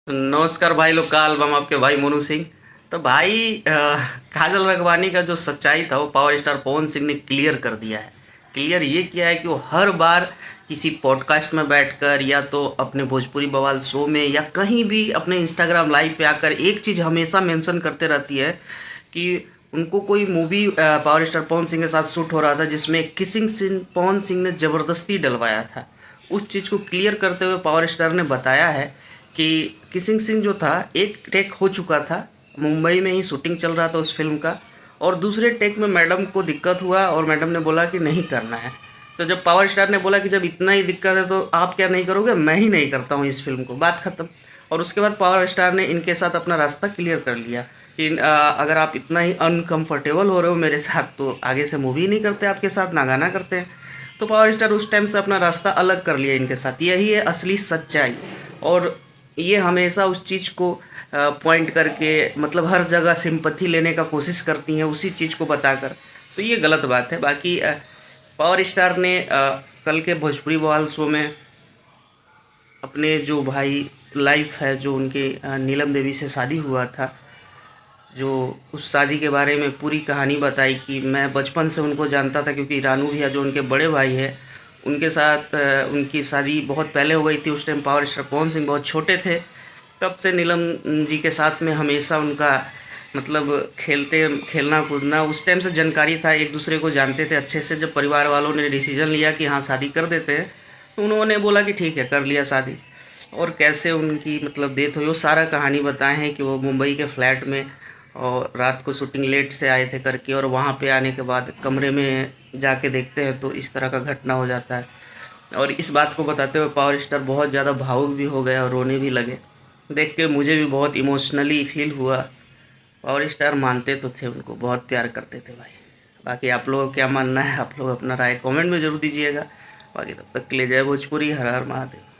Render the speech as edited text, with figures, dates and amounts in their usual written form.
नमस्कार भाई लोग का एल्बम आपके भाई मोनू सिंह। तो भाई काजल रगवानी का जो सच्चाई था वो पावर स्टार पवन सिंह ने क्लियर कर दिया है। क्लियर ये किया है कि वो हर बार किसी पॉडकास्ट में बैठकर या तो अपने भोजपुरी बवाल शो में या कहीं भी अपने इंस्टाग्राम लाइव पे आकर एक चीज़ हमेशा मेंशन करते रहती है कि उनको कोई movie power star Pawan Singh के साथ शूट हो रहा था जिसमें किसिंग सीन पवन सिंह ने ज़बरदस्ती डलवाया था। उस चीज़ को क्लियर करते हुए पावर स्टार ने बताया है कि किसिंग सीन जो था एक टेक हो चुका था, मुंबई में ही शूटिंग चल रहा था उस फिल्म का, और दूसरे टेक में मैडम को दिक्कत हुआ और मैडम ने बोला कि नहीं करना है। तो जब पावर स्टार ने बोला कि जब इतना ही दिक्कत है तो आप क्या नहीं करोगे, मैं ही नहीं करता हूँ इस फिल्म को, बात ख़त्म। और उसके बाद पावर स्टार ने इनके साथ अपना रास्ता क्लियर कर लिया कि अगर आप इतना ही अनकंफर्टेबल हो रहे हो मेरे साथ तो आगे से मूवी नहीं करते आपके साथ, ना गाना करते हैं। तो पावर स्टार उस टाइम से अपना रास्ता अलग कर लिया इनके साथ, यही है असली सच्चाई। और ये हमेशा उस चीज़ को पॉइंट करके मतलब हर जगह सिंपैथी लेने का कोशिश करती हैं उसी चीज़ को बताकर। तो ये गलत बात है। बाकी पावर स्टार ने कल के भोजपुरी बवाल शो में अपने जो भाई लाइफ है जो उनके नीलम देवी से शादी हुआ था, जो उस शादी के बारे में पूरी कहानी बताई कि मैं बचपन से उनको जानता था क्योंकि रानू भैया जो उनके बड़े भाई हैं उनके साथ उनकी शादी बहुत पहले हो गई थी। उस time power star Pawan Singh बहुत छोटे थे। तब से नीलम जी के साथ में हमेशा उनका मतलब खेलना कूदना उस टाइम से जानकारी था, एक दूसरे को जानते थे अच्छे से। जब परिवार वालों ने डिसीजन लिया कि हाँ शादी कर देते हैं तो उन्होंने बोला कि ठीक है कर लिया शादी। और कैसे उनकी मतलब डेथ हुई वो सारा कहानी बताए हैं कि वो मुंबई के फ्लैट में और रात को शूटिंग लेट से आए थे करके, और वहाँ पे आने के बाद कमरे में जाके देखते हैं तो इस तरह का घटना हो जाता है। और इस बात को बताते हुए पावर स्टार बहुत ज़्यादा भावुक भी हो गए और रोने भी लगे। देख के मुझे भी बहुत इमोशनली फील हुआ। पावर स्टार मानते तो थे, उनको बहुत प्यार करते थे भाई। बाकी आप लोगों को क्या मानना है, आप लोग अपना राय कमेंट में ज़रूर दीजिएगा। बाकी तब तक के लिए जय भोजपुरी, हर हर महादेव।